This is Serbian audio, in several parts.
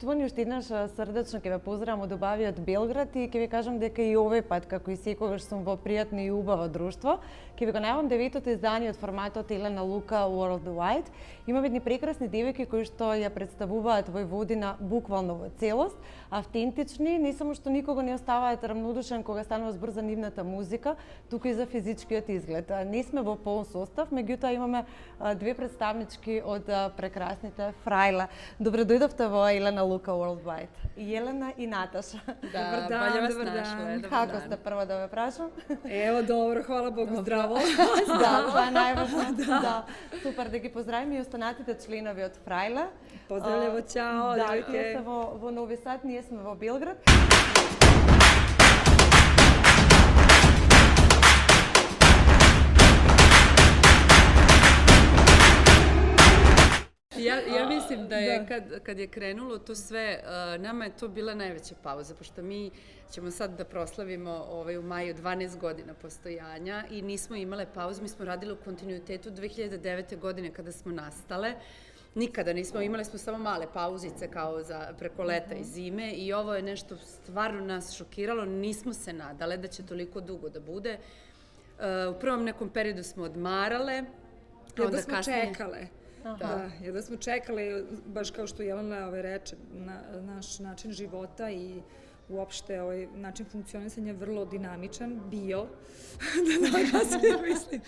Гостување уште еднаш срдечно ќе ве поздравам од убавиот Белград и ќе ви кажам дека и овој пат, како и секогаш, сум во пријатно и убаво друштво. Ќе ви го најавам 9-то издание од форматот Елена Лука Worldwide. Имаме едни прекрасни девојки кои што ја представуваат Војводина буквално во целост, автентични, не само што никого не оставаат рамнодушен кога станува збор за нивната музика, туку и за физичкиот изглед. Не сме во полн состав, меѓутоа имаме две представнички од прекрасните Фрајла. Добре дојдовте во Елена Лука Worldwide. Елена и Наташа. Добар дан, добар дан. Како сте, прво да ве прашам? Ево, добро, хвала Богу, здраво. Да, тоа е најважно. Да. Супер, да ги поздравим и останатите членови од Фрајла. Поздравлjevo, чао, да, девојке. тие се во Нови Сад, ние сме во Белград. Ja mislim da je kad je krenulo to sve, nama je to bila najveća pauza, pošto mi ćemo sad da proslavimo u maju 12 godina postojanja i nismo imale pauzu, mi smo radili u kontinuitetu 2009. godine kada smo nastale. Nikada nismo, imali smo samo male pauzice kao za preko leta i zime i ovo je nešto stvarno nas šokiralo, nismo se nadale da će toliko dugo da bude. U prvom nekom periodu smo odmarale, onda smo čekale. Da, jedva smo čekali, baš kao što Jelena reče, naš način života i uopšte način funkcionisanja je vrlo dinamičan bio, da naglasim, mislim.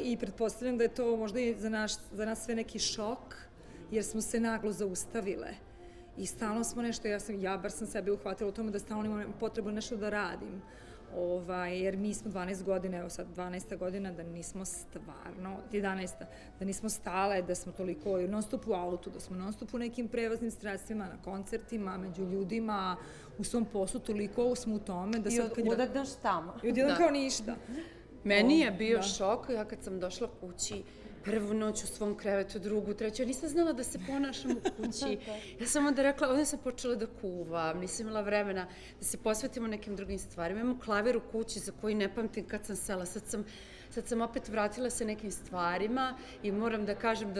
I pretpostavljam da je to možda i za nas sve neki šok, jer smo se naglo zaustavile. I stalno smo nešto, ja bar sam sebe uhvatila u tome da stalno imam potrebu nešto da radim. Jer mi smo 12 godina, evo sad 12. godina, da nismo stvarno, 11. da nismo stale, da smo toliko non stop u autu, da smo non stop u nekim prevoznim sredstvima, na koncertima, među ljudima, u svom poslu, toliko smo u tome da sad... I odjednaš tamo. I odjedno kao ništa. Meni je bio šok, ja kad sam došla kući, prvu noć u svom krevetu, drugu, treću, ja nisam znala da se ponašam u kući. Ja sam onda rekla, ovdje sam počela da kuvam, nisam imala vremena da se posvetimo nekim drugim stvarima. Imam klavir u kući za koji ne pamtim kad sam sela. Sad sam opet vratila se nekim stvarima i moram da kažem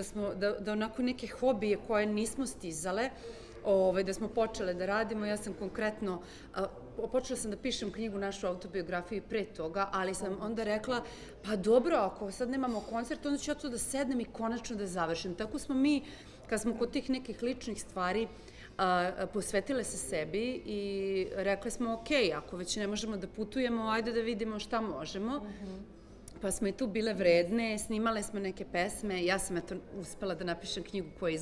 da onako neke hobije koje nismo stizale, da smo počele da radimo. Ja sam konkretno, počela sam da pišem knjigu, našu autobiografiju pre toga, ali sam onda rekla, pa dobro, ako sad nemamo koncert, onda ću ja to da sednem i konačno da završim. Tako smo mi, kad smo kod tih nekih ličnih stvari, posvetile se sebi i rekli smo, ok, ako već ne možemo da putujemo, ajde da vidimo šta možemo. Pa smo i tu bile vredne, snimale smo neke pesme, ja sam eto uspela da napišem knjigu koja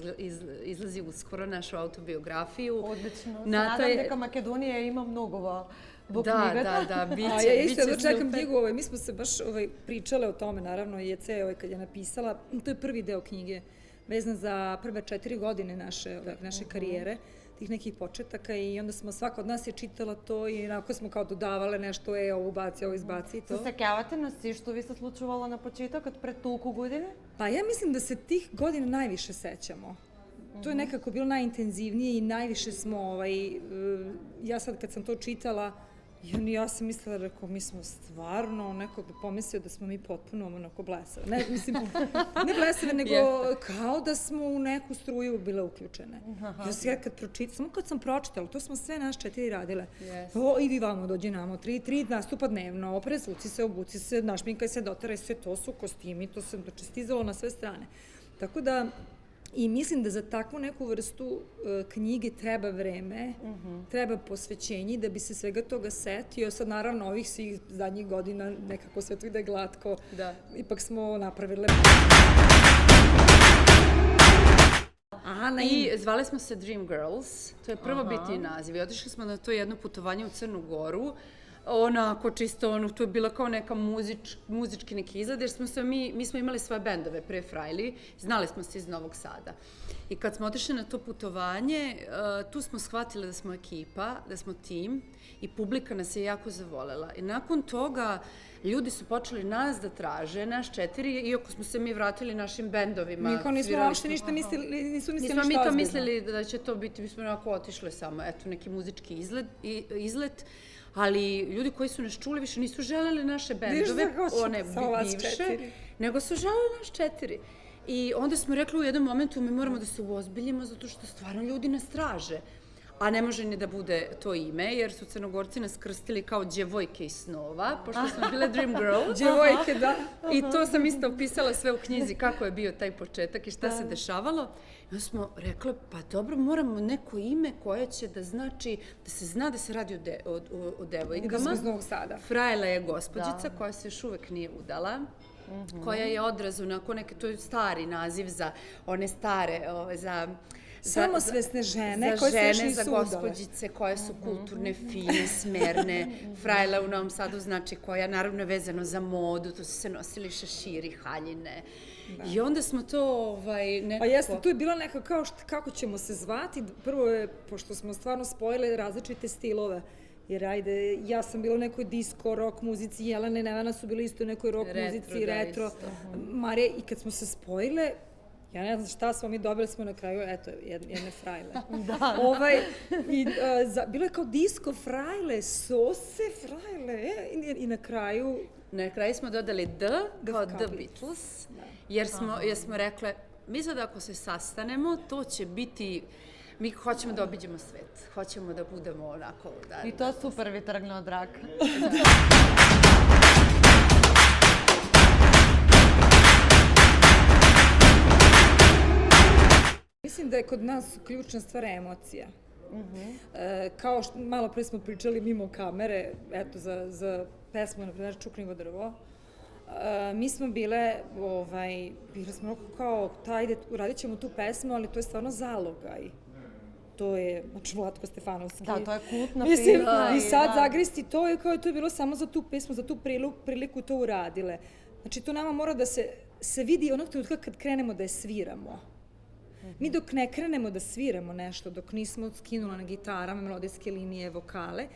izlazi uskoro, našu autobiografiju. Odlično, se nadam deka Makedonija ima mnogo vo knjigata. Da, biće. Ja isto da čekam knjigu, mi smo se baš pričale o tome, naravno, i EC kad je napisala, to je prvi deo knjige, vezan za prve 4 godine naše karijere, tih nekih početaka i onda smo, svaka od nas je čitala to i onako smo kao dodavale nešto, ovo baci, ovo izbaci i to. Засеќавате на се што ви се случувало на почетокот пред толку години? Pa ja mislim da se tih godina najviše sećamo. To je nekako bilo najintenzivnije i najviše smo, ja sad kad sam to čitala, ja sam mislila, rekao, mi smo stvarno, neko bi pomislio da smo mi potpuno onako blesave. Ne, mislim, ne blesave, nego kao da smo u neku struju bile uključene. Ja sam kad pročitala, samo kad sam pročitala, to smo sve nas 4 radile. Idi vamo, dođi namo, 3 nastupa dnevno, presvuci se, obuci se, našminkaj se, dotaraj se, to su kostimi, to se stizalo na sve strane. Tako da, i mislim da za takvu neku vrstu knjige treba vreme, treba posvećenje da bi se svega toga setio. Sad naravno ovih svih zadnjih godina nekako sve to ide glatko. Ipak smo napravile... I zvale smo se Dream Girls, to je prvobitni naziv. I otišli smo na to jedno putovanje u Crnu Goru. Onako čisto, to je bila kao neka muzički neki izgled, jer mi smo imali svoje bendove pre Frajli, znali smo se iz Novog Sada. I kad smo otišli na to putovanje, tu smo shvatili da smo ekipa, da smo tim i publika nas je jako zavolela. I nakon toga ljudi su počeli nas da traže, nas 4, iako smo se mi vratili našim bendovima. Mi kao nismo uopšte ništa mislili, nisu mislili ništa ozbiljno. Nismo mi to mislili da će to biti, mi smo onako otišli samo, eto, neki muzički izlet. Ali ljudi koji su nas čuli više nisu želeli naše bendove, one bivše, nego su želeli naš 4. I onda smo rekli u jednom momentu mi moramo da se uozbiljimo zato što stvarno ljudi nas traže. A ne može ni da bude to ime, jer su Crnogorci nas krstili kao djevojke iz snova, pošto smo bile Dream Girls. Djevojke, da. I to sam isto opisala sve u knjizi, kako je bio taj početak i šta se dešavalo. I onda smo rekli, pa dobro, moramo neko ime koje će da znači, da se zna da se radi o devojkama. I da smo iz Novog Sada. Frajla je gospođica koja se još uvek nije udala, koja je odraz onako neke, to je stari naziv za one stare, Samosvesne žene za koje se još žene, nisu za udale. gospođice koje su kulturne, fine, smerne. Frajla u Novom Sadu znači koja naravno je vezano za modu, to su se nosili šeširi, haljine. I onda smo to nekako... Pa jeste, tu je bilo nekako kao kako ćemo se zvati. Prvo je, pošto smo stvarno spojile različite stilove, jer ajde, ja sam bila u nekoj disco, rock muzici, Jelena i Nevena su bili isto u nekoj rock muzici, retro. Marija, i kad smo se spojile, ja ne znam šta smo mi dobili, smo na kraju, eto, jedne frajle. Da. Bilo je kao disco frajle, sose frajle, i na kraju... Na kraju smo dodali D, kao The Beatles, jer smo rekle, mi sad ako se sastanemo, to će biti... Mi hoćemo da obiđemo svet, hoćemo da budemo onako... I to super vi trgnuo od raka. Mislim da je kod nas ključna stvar emocija. Kao što malo pre smo pričali mimo kamere, eto, za pesmu, na primjer, Čuknivo drvo, mi smo bile smo kao, ajde, uradit ćemo tu pesmu, ali to je stvarno zalogaj. To je, znači, Vlatko Stefanovski. Da, to je kultna Mislim, pesma. i sad zagristi to je kao to je bilo samo za tu pesmu, za tu priliku to uradile. Znači, to nama mora da se vidi onog trenutka kad krenemo da je sviramo. Mi dok ne krenemo da sviramo nešto, dok nismo skinula na gitarama, melodijske linije, vokale,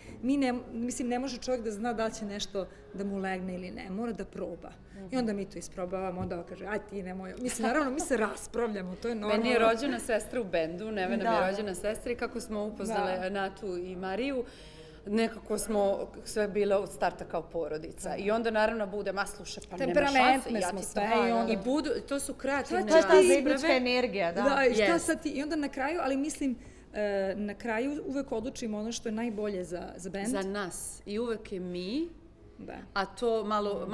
ne može čovjek da zna da li će nešto da mu legne ili ne, mora da proba. I onda mi to isprobavamo, onda kaže, aj ti nemoj. Mislim, naravno, mi se raspravljamo, to je normalno. Meni je rođena sestra u bendu, Nevena mi je rođena sestra i kako smo upoznale Natu i Mariju, nekako smo sve bile od starta kao porodica. I onda naravno bude, slušaj, pa nema šanse. Temperamentne smo sve. I budu, to su kreativne To je ta zajednička energija, da. Da, i šta sad ti, i onda na kraju, ali mislim, na kraju uvek odlučimo ono što je najbolje za bend. Za nas. I uvek je mi, da. A to malo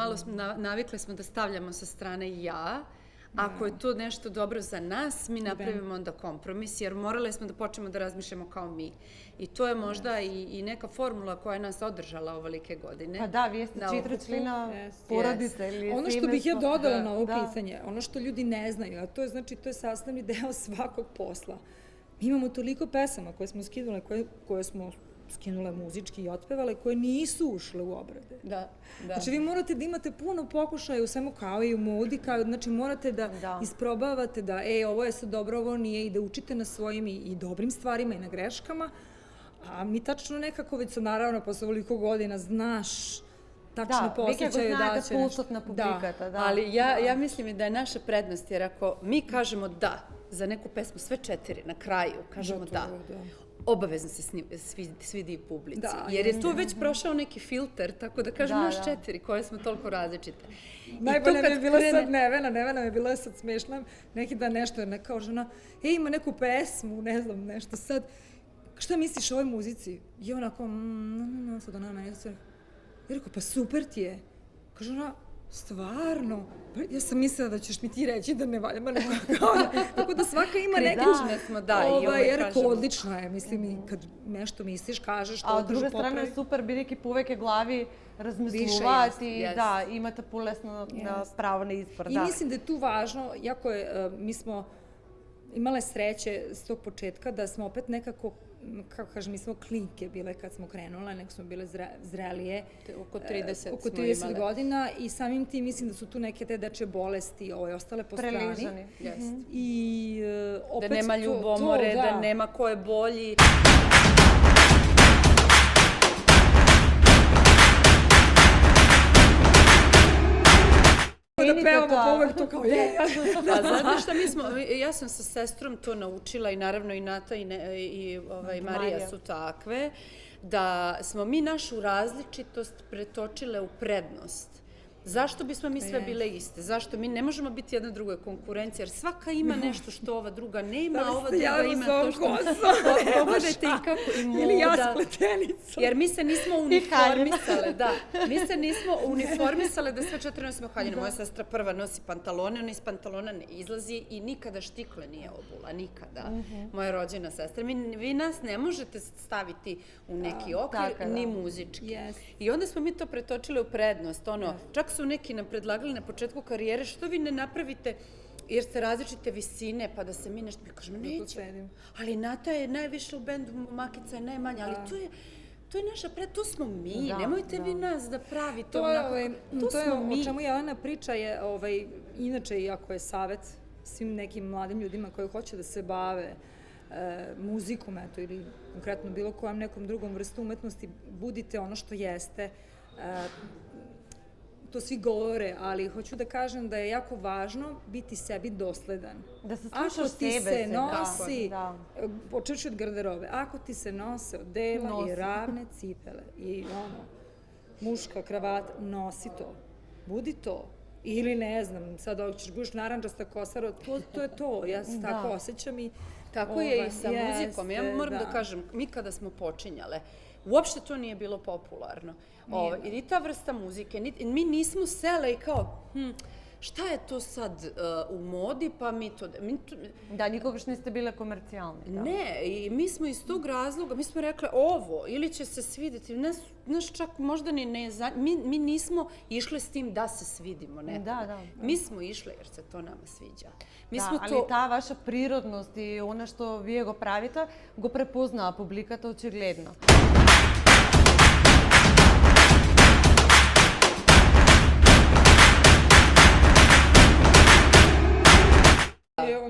navikle smo da stavljamo sa strane ja. Ako je to nešto dobro za nas, mi napravimo onda kompromis, jer morale smo da počnemo da razmišljamo kao mi. I to je možda i neka formula koja je nas održala ovolike godine. Pa da, vi ste četvrtina porodice. Ono što bih ja dodala na ovo pitanje, ono što ljudi ne znaju, a to je, znači, to je sastavni deo svakog posla. Mi imamo toliko pesama koje smo skinule, koje smo skinule muzički i otpevale, koje nisu ušle u obrade. Da. Znači, vi morate da imate puno pokušaja u svemu, kao i u modi, znači morate da isprobavate da, ovo je sad dobro, ovo nije, i da učite na svojim i dobrim stvarima i na greškama, a mi tačno nekako, već naravno, posle ovoliko godina, znaš tačno posjećaju da će nešto. Da, ali ja mislim da je naša prednost, jer ako mi kažemo da za neku pesmu, sve 4 na kraju, kažemo da, obavezno se svidi i publici. Jer je tu već prošao neki filter, tako da kažem još 4 koje smo toliko različite. Najbolje mi je bila sad Nevena mi je bila sad smešna, neki dan nešto je kao žena, ima neku pesmu, ne znam, nešto sad, šta misliš o ovoj muzici? I onako, sad ona meni se, ja rekao, pa super ti je. Kaže ona, stvarno? Pa ja sam mislila da ćeš mi ti reći da ne valja, tako da svaka ima neki... Kritične smo, da, i ja rekao, odlično je, mislim, i kad nešto misliš, kažeš, to a od druge strane je super bi neki povek je glavi razmisluvati, da, imate pulesno pravo na izbor. I mislim da je tu važno, jako je, mi smo imale sreće s tog početka da smo opet nekako, kako kažem, mi smo klinke bile kad smo krenule, nek smo bile zrelije. Oko 30 oko 30 godina i samim tim mislim da su tu neke te dečje bolesti ostale po strani. Preližani. I opet da nema ljubomore, da nema ko je bolji. Da pevamo pa uvek to kao A znate šta, ja sam sa sestrom to naučila i naravno i Nata i Marija su takve, da smo mi našu različitost pretočile u prednost. Zašto bismo mi sve bile iste? Zašto mi ne možemo biti jedna drugoj konkurencija? Jer svaka ima nešto što ova druga nema, a ova druga ima to što... Pogledajte i kako i moda. Ili ja spletenicu. Jer mi se nismo uniformisale, da. Mi se nismo uniformisale da sve 4 nosimo haljine. Moja sestra prva nosi pantalone, ona iz pantalona ne izlazi i nikada štikle nije obula, nikada. Moja rođena sestra. Vi nas ne možete staviti u neki okvir, ni muzički. I onda smo mi to pretočili u prednost. Čak su neki nam predlagali na početku karijere, što vi ne napravite jer ste različite visine, pa da se mi nešto... Mi kažemo, neće. Ali Nata je najviše u bendu, Makica je najmanja, ali to je naša to smo mi. Nemojte vi nas da pravite onako. To je o čemu Jelena priča je, inače, iako je savjet svim nekim mladim ljudima koji hoće da se bave muzikom, ili konkretno bilo kojom nekom drugom vrstu umetnosti, budite ono što jeste. To svi govore, ali hoću da kažem da je jako važno biti sebi dosledan. Da se slušaš sebe. Počeši od garderobe, ako ti se nose odela i ravne cipele i muška kravata, nosi to, budi to. Ili ne znam, sad ako ćeš budiš naranđasta kosara, to je to, ja se tako osjećam i... Tako je i sa muzikom. Ja moram da kažem, mi kada smo počinjale, uopšte to nije bilo popularno. I ta vrsta muzike, mi nismo sele i kao, šta je to sad u modi, pa mi to... Da, nikogaš niste bile komercijalne. Ne, i mi smo iz tog razloga, mi smo rekli ovo, ili će se svidjeti, nas čak možda ni ne... Mi nismo išli s tim da se svidimo nekada. Mi smo išli jer se to nama sviđa. Da, ali ta vaša prirodnost i ono što vi go pravite, go prepozna publikata očigledno.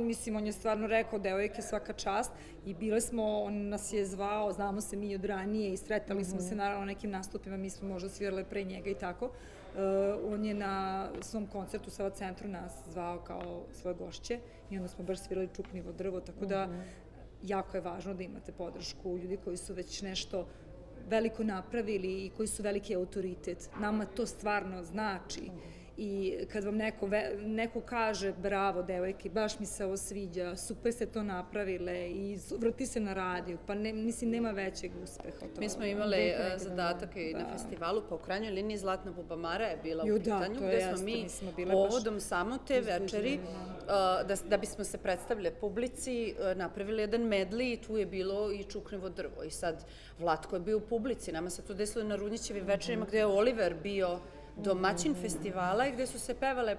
Mislim, on je stvarno rekao, devojke svaka čast i bile smo, on nas je zvao, znamo se mi od ranije i sretali smo se naravno na nekim nastupima, mi smo možda svirale pre njega i tako. On je na svom koncertu u Sava centru nas zvao kao svoje gošće i onda smo baš svirali Čuknivo drvo, tako da jako je važno da imate podršku ljudi koji su već nešto veliko napravili i koji su veliki autoritet. Nama to stvarno znači. I kad vam neko kaže bravo devojke, baš mi se ovo sviđa, super ste to napravile i vrti se na radiju, pa mislim nema većeg uspeha od toga. Mi smo imali zadatak i na festivalu, pa u krajnjoj liniji Zlatna bubamara je bila u pitanju, gde smo mi povodom samo te večeri, da bismo se predstavili publici, napravili jedan medley i tu je bilo i Čuknivo drvo. I sad Vlatko je bio u publici, nama se to desilo na Rudnićevim večerima gde je Oliver bio domaćin festivala i gde su se pevale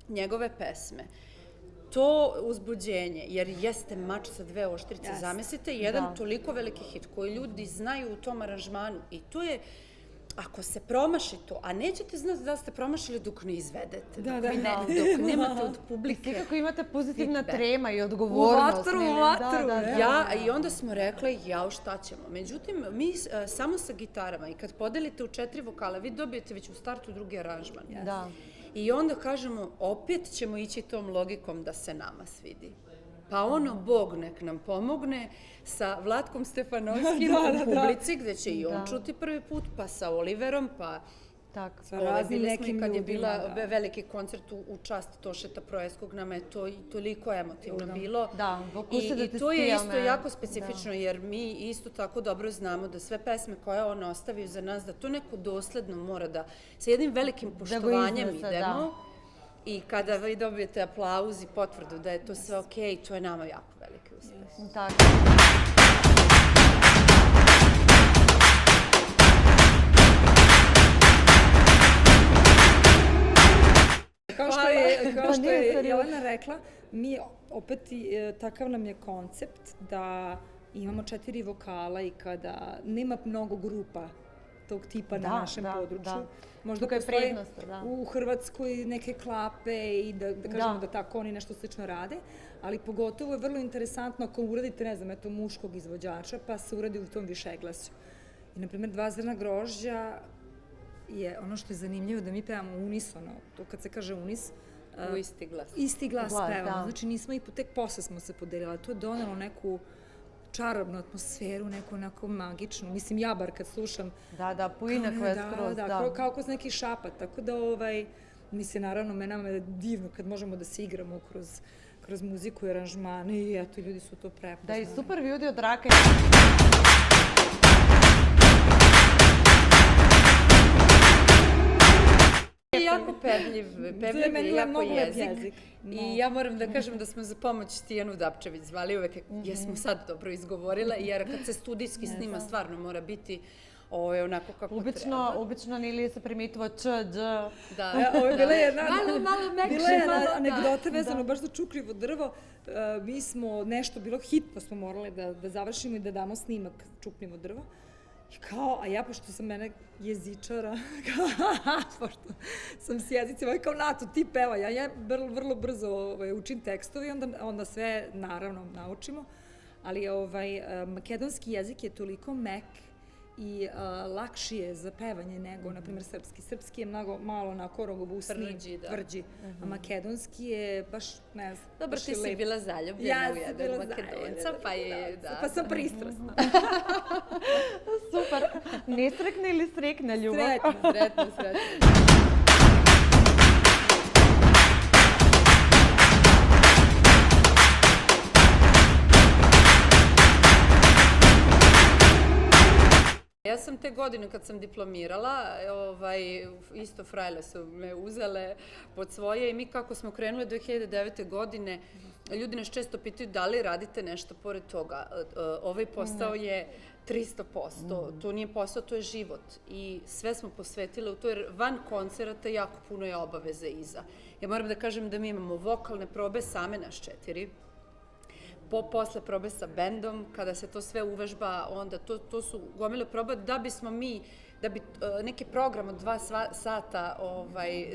njegove pesme. To uzbuđenje, jer jeste mač sa dve oštrice, zamislite, jedan toliko veliki hit koji ljudi znaju u tom aranžmanu i to je, ako se promaši to, a nećete znati da ste promašili dok ne izvedete, dok nemate od publike. Kako imate pozitivna trema i odgovornost. U vatru. I onda smo rekli, jao šta ćemo. Međutim, mi samo sa gitarama i kad podelite u 4 vokala, vi dobijete već u startu drugi aranžman. I onda kažemo, opet ćemo ići tom logikom da se nama svidi. Pa Bog nek nam pomogne sa Vlatkom Stefanovskim u publici, gde će i on čuti prvi put, pa sa Oliverom, pa... Sa raznim nekim ljudima. Kad je bila veliki koncert u čast Tošeta Proeskog, nama je to toliko emotivno bilo. I to je isto jako specifično, jer mi isto tako dobro znamo da sve pesme koje on ostavio za nas, da to neko dosledno mora da sa jednim velikim poštovanjem idemo. I kada vi dobijete aplauz i potvrdu da je to sve okej, to je nama jako veliki uspeh. Tako. Kao što je Jelena rekla, mi opet takav nam je koncept da imamo 4 vokala i kada nema mnogo grupa tog tipa na našem području. Možda postoje u Hrvatskoj neke klape i da kažemo da tako oni nešto slično rade, ali pogotovo je vrlo interesantno ako uradite, ne znam, muškog izvođača, pa se uradi u tom višeglasju. I, na primjer, 2 zrna grožđa je ono što je zanimljivo da mi pevamo unisono, to kad se kaže unis, u isti glas. Isti glas pevamo, znači nismo i tek posle smo se podelili, to je donelo neku čarobnu atmosferu, neku onako magičnu. Mislim, ja bar kad slušam... Da, poinakva je skroz, da. Kao kroz neki šapat, tako da mislim, naravno, nama je divno kad možemo da se igramo kroz muziku i aranžmane i eto, ljudi su to prepoznali. Da, i super video od Raka. Je jako pevljiv i jako jezik. I ja moram da kažem da smo za pomoć Tijanu Dapčević zvali uvek, jesmo sad dobro izgovorile, jer kad se studijski snima stvarno mora biti onako kako treba. Obično Nili se primitivo č, dž. Da, ovo je bila jedna... Malo mekše, bila je anegdota vezano baš za čukljivo drvo. Mi smo nešto, bilo hitno smo morali da završimo i da damo snimak čukljivo drvo. I kao, a ja, pošto sam mene jezičara, pošto sam s jezicima, kao Nato, ti peva, ja vrlo brzo učim tekstove i onda sve, naravno, naučimo, ali makedonski jezik je toliko mek i lakši je za pevanje nego, na primjer, srpski. Srpski je malo onako rogobusniji, tvrđi, a makedonski je baš, ne znam, dobro, ti si bila zaljubljena u jedan Makedonca, pa je, da. Pa sam pristrasna. Super. Nesrekna ili srekna ljubav? Sretna. Ja sam te godine kad sam diplomirala, isto frajle su me uzele pod svoje i mi kako smo krenuli 2009. godine, ljudi nas često pitaju da li radite nešto pored toga. Ovaj posao je 300%, to nije posao, to je život i sve smo posvetile u to jer van koncerata jako puno je obaveze iza. Ja moram da kažem da mi imamo vokalne probe same nas 4. Posle probe sa bendom, kada se to sve uvežba, onda to su gomile proba da bismo mi, da bi neki program od 2 sata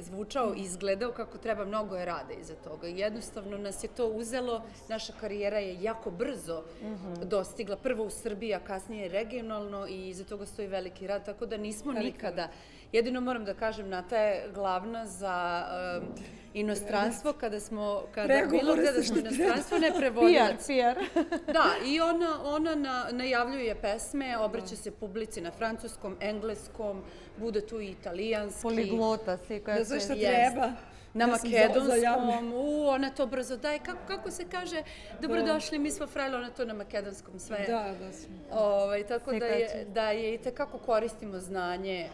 zvučao i izgledao kako treba, mnogo je rada iza toga. Jednostavno nas je to uzelo, naša karijera je jako brzo dostigla, prvo u Srbiji, a kasnije regionalno i iza toga stoji veliki rad, tako da nismo nikada. Jedino moram da kažem, Nata je glavna za inostranstvo, kada bilo gde da smo inostranstvo, ne prevodilac. PR. Da, i ona najavljuje pesme, obraća se publici na francuskom, engleskom, bude tu i italijanski. Poliglota si koja se... Da, zašto treba? Na makedonskom, ona to brzo daje, kako se kaže, dobrodošli, mi smo frajle, ona to na makedonskom sve. Da smo. Tako da je i tekako koristimo znanje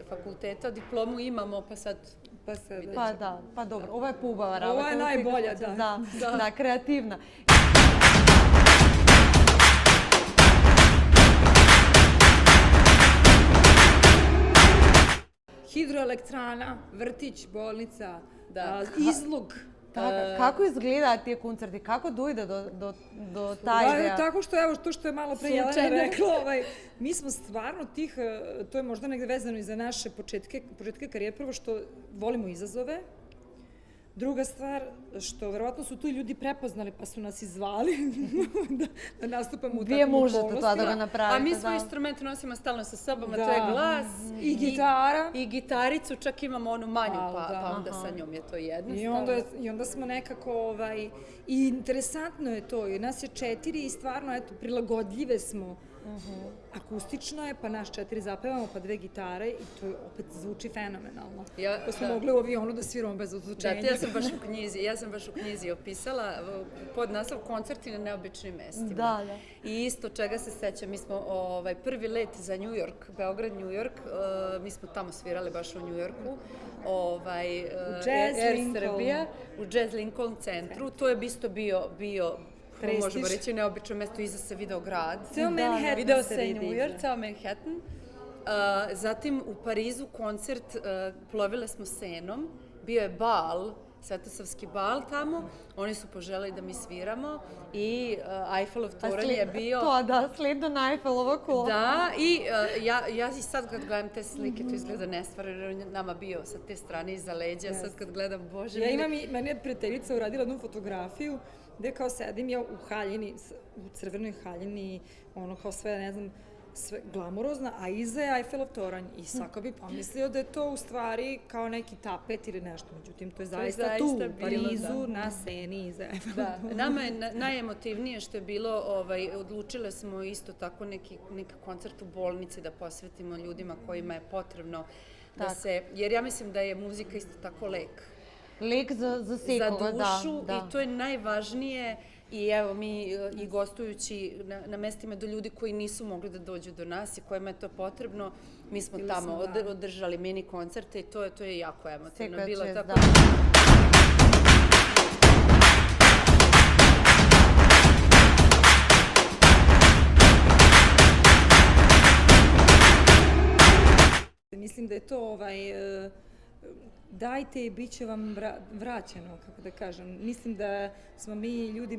fakulteta, diplomu imamo, pa sad... Pa dobro, ovo je pubava rava. Ovo je najbolja, da. Da, kreativna. Hidroelektrana, vrtić, bolnica, izlog. Kako izgleda ti koncerti? Kako dojde do taj ideja? Tako što, evo, to što je malo pre Jelena rekla, mi smo stvarno to je možda negde vezano i za naše početke karijere, prvo što volimo izazove, druga stvar, što verovatno su tu i ljudi prepoznali pa su nas i zvali da nastupamo u takvim Vi možete okolnostima. to da ga napravite. A mi svoj instrument nosimo stalno sa sobom, a to je glas. I gitara. I gitaricu, čak imamo onu manju, pa onda sa njom je to jednostavno. I onda smo nekako, i interesantno je to, jer nas je 4 i stvarno, eto, prilagodljive smo. Akustično je, pa nas 4 zapevamo, pa 2 gitare i to opet zvuči fenomenalno. Pa smo mogli u avionu da sviramo bez odlučenja. Da, ja sam baš u knjizi opisala pod naslov Koncerti na neobičnim mestima. Da. I isto čega se sećam, mi smo prvi let za New York, Beograd-New York, mi smo tamo svirali baš u New Yorku, Air Srbija, u Jazz Lincoln centru, to je isto bio možemo reći neobično mesto, iza se video grad. Ceo Manhattan video se New York, ceo Manhattan. Zatim u Parizu koncert, plovile smo Senom, bio je bal, Svetosavski bal tamo, oni su poželeli da mi sviramo i Eiffelov toranj je bio... To, da, slijedno na Eiffelova kola. Da, i ja i sad kad gledam te slike, to izgleda nestvarno, jer on je nama bio sa te strane iza leđa, sad kad gledam, bože... Meni je prijateljica uradila jednu fotografiju gde kao sedim ja u haljini, u crvenoj haljini, ono kao sve, ne znam, sve glamurozna, a iza je Eiffelov toranj. I svako bi pomislio da je to u stvari kao neki tapet ili nešto. Međutim, to je zaista tu, u Parizu, na sceni iza Eiffelov toranj. Nama je najemotivnije što je bilo, odlučile smo isto tako neki koncert u bolnici da posvetimo ljudima kojima je potrebno da se, jer ja mislim da je muzika isto tako lek. Lek za svakoga, za dušu i to je najvažnije. I evo mi i gostujući na mestima do ljudi koji nisu mogli da dođu do nas i kojima je to potrebno, mi smo tamo održali mini koncerte i to je jako emotivno bilo. Mislim da je to dajte i bit će vam vraćeno, kako da kažem. Mislim da smo mi ljudi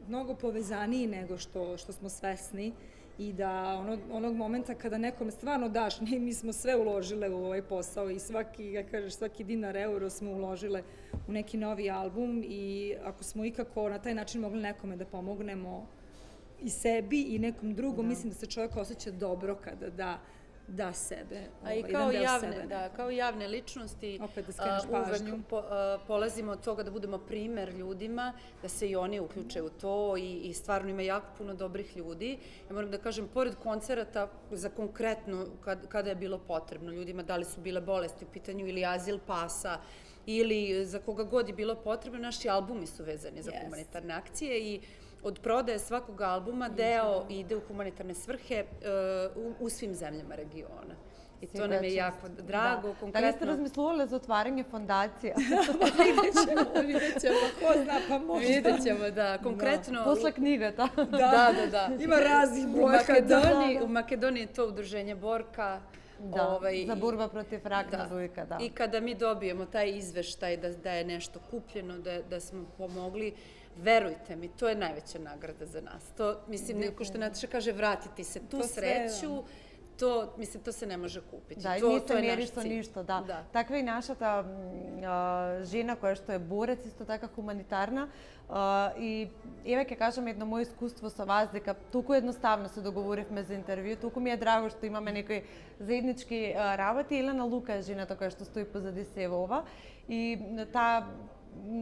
mnogo povezaniji nego što smo svesni i da onog momenta kada nekome stvarno daš, mi smo sve uložile u ovaj posao i svaki dinar, euro smo uložile u neki novi album i ako smo ikako na taj način mogli nekome da pomognemo i sebi i nekom drugom, mislim da se čovjek osjeća dobro kada da sebe. A i kao javne ličnosti uvek polazimo od toga da budemo primer ljudima, da se i oni uključe u to i stvarno ima jako puno dobrih ljudi. Ja moram da kažem, pored koncerata za konkretno kada je bilo potrebno ljudima, da li su bile bolesti u pitanju ili azil pasa ili za koga god je bilo potrebno, naši albumi su vezani za humanitarne akcije i od prodaje svakog albuma deo ide u humanitarne svrhe u svim zemljama regiona. I to nam je jako drago. Da li ste razmisluvali za otvaranje fondacija? Vidjet ćemo, ko zna, pa možda. Vidjet ćemo, da. Konkretno... Posle knjiga, da. Da. Ima raznih brojka. U Makedoniji je to udruženje Borka. Za borba protiv raka dojka, da. I kada mi dobijemo taj izveštaj da je nešto kupljeno, da smo pomogli, verujte mi, to je najveća nagrada za nas. To, mislim, neko što Nataša kaže, vratiti se tu sreću, to se ne može kupiti. Da, i niste mjeriš to ništa, da. Takva i naša ta žena koja što je borac, isto taka humanitarna. I uvek je, kažem, jedno moje iskustvo sa vas, дека толку jednostavno se dogovorivме за интервју, толку ми е драго што имаме некои заеднички работи. Елена Лука е жената која што стои позади сева ова. И таа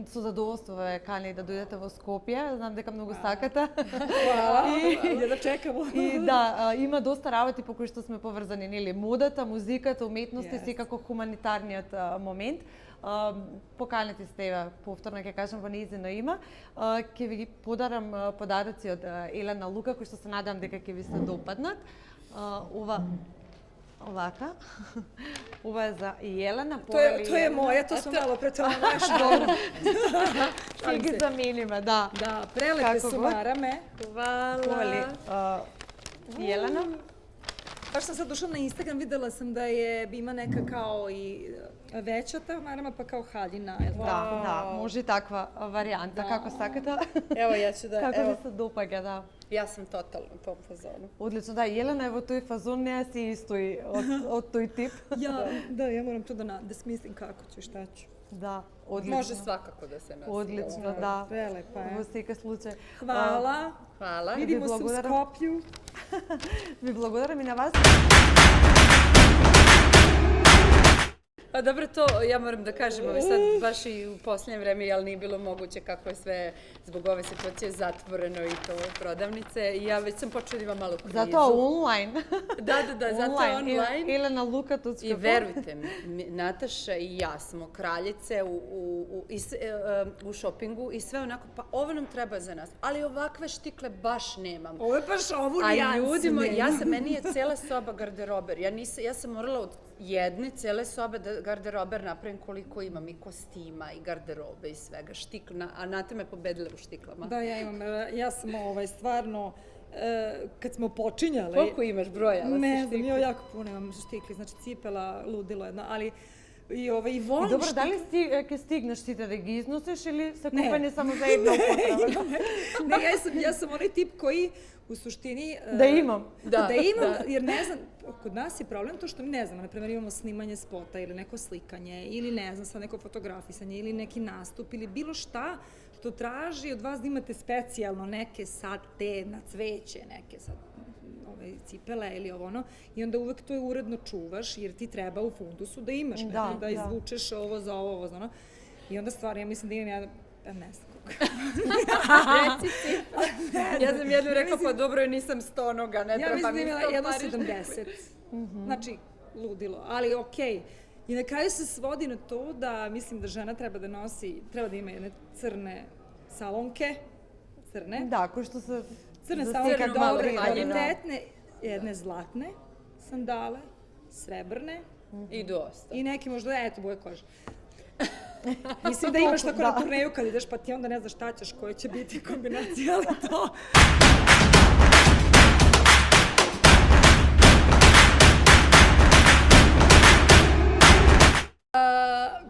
со задоволство ве кани да дојдете во Скопје. Знам дека многу сакате. Хвала, да чекамо. И да, има доста работи по кои што сме поврзани, нели, модата, музиката, уметноста и секако хуманитарниот момент. Поканете сте, повторно ќе кажам во нејзино име. Ќе ви ги подарам подароци од Елена Лука, кои што се надевам дека ќе ви се допаднат. Овака. Ова е за Елена. To je moja, to sam malo pre toga našla. Ќе ги замениме, да. Da, prelepe su marame. Hvala. Елена. Baš sam sad došla na Instagram, videla sam da ima neka kao i veća ta marama, pa kao haljina. Da, može i takva varijanta, kako sakate. Evo, ja ću da... Kako vi se dopaga, da. Ja sam totalno u tom fazonu. Odlično, da, Jelena je u toj fazon, ne si isto od toj tip. Ja moram to da smislim kako ću, šta ću. Da, odlično. Može svakako da se nosi. Odlično, da. Prelepa je. Ovo svika slučaj. Hvala. Hvala. Vidimo se u Skoplju. Vi благодарам i na vas. A dobro, to ja moram da kažem, sad baš i u posljednje vreme, ali nije bilo moguće kako je sve zbog ove situacije zatvoreno i to prodavnice. I ja već sam počela da imam malo krizu. Zato online. Da, zato online. Elena Luka, tu I verujte mi, Nataša i ja smo kraljice u šopingu i sve onako, pa ovo nam treba za nas. Ali ovakve štikle baš nemam. Ovo je baš ovu nijansu ljudima, meni je cela soba garderober. Ja sam morala od jedne cele sobe da garderober napravim koliko imam i kostima i garderobe i svega, štikla, a Nata me pobedila u štiklama. Da, ja sam stvarno, kad smo počinjali... Koliko imaš broja? Ne znam, ja jako puno imam štikli, znači cipela, ludilo jedno, ali i volim štikli. Dobro, da li kad stigneš ti da gi iznosiš ili se kupanje samo za jedno upotreba? Ne, ja sam onaj tip koji u suštini... Da imam. Da imam, jer ne znam, kod nas je problem to što mi ne znam, na primjer imamo snimanje spota ili neko slikanje ili ne znam, sad neko fotografisanje ili neki nastup ili bilo šta što traži od vas da imate specijalno neke sad te na cveće, neke sad cipele ili ovo ono, i onda uvek to uredno čuvaš, jer ti treba u fundusu da imaš, da izvučeš ovo za ovo za ono. I onda stvarno, ja mislim da imam jedan, ne znam koliko. Reci ti. Ja sam jednu rekla, pa dobro, nisam 100 noga, ne treba mi 100 pariš. Ja mislim da imam jedno 70. Znači, ludilo, ali okej. I na kraju se svodi na to da mislim da žena treba da ima jedne crne salonke, crne. Da, ko što se... Crne salonke, dobre, kvalitetne, jedne zlatne sandale, srebrne. I dosta. I neki možda, eto, boje kože. Mislim da imaš tako na turneju kad ideš, pa ti onda ne znaš šta ćeš, koje će biti kombinacija, ali to...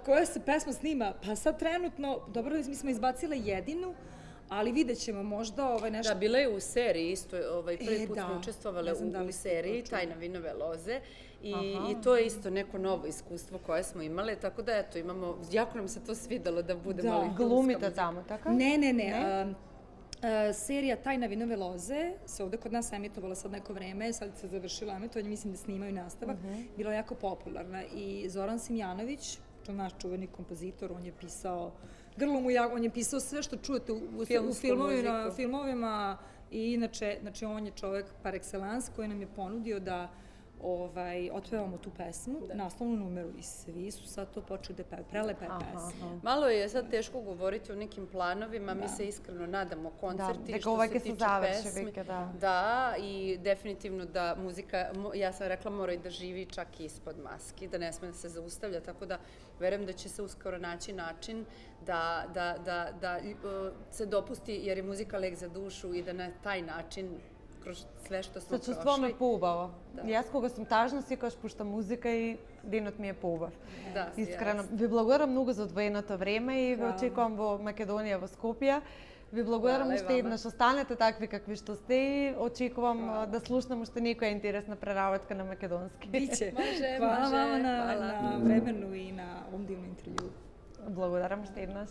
Koja se pesma snima? Pa sad trenutno, dobro, mi smo izbacile jedinu, ali vidjet ćemo možda nešto... Da, bila je u seriji isto, prvi put smo učestvovale u seriji Tajna vinove loze i to je isto neko novo iskustvo koje smo imale, tako da eto, imamo, jako nam se to svidalo da budemo ali filmska muzika. Glumite tamo, tako? Ne. Serija Tajna vinove loze se ovde kod nas emitovala sad neko vreme, sad se završila emitovanje, mislim da snimaju nastavak, bila je jako popularna i Zoran Simjanović, to naš čuveni kompozitor, on je pisao on je pisao sve što čujete u filmovima i inače, znači on je čovek par excellence koji nam je ponudio da otpevamo tu pesmu, naslovnu numeru i svi su sad to počeli da pevaju. Prelepa je pesma. Malo je sad teško govoriti o nekim planovima, mi se iskreno nadamo koncerti što se tiče pesmi. Da, i definitivno da muzika, ja sam rekla, mora i da živi čak i ispod maski, da ne sme da se zaustavlja, tako da verujem da će se uskoro naći način da se dopusti, jer je muzika lek za dušu i da na taj način kroz sve što smo prošli. Sa čustvom me poubava. Jaz, кога съм тажна, си кажеш, пуща музика и денот ми е поубав. Да, искрено. Ви благодарам много за одвоеното време и ви очекувам во Македонија, во Скопје. Ви благодарам уште еднаш, останете такви какви што сте и очекувам да слушнам уште некоја интересна преработка на македонски. Биće. Hvala vama na vremenu i na ovom divnom intervju. Благодарам уште еднаш.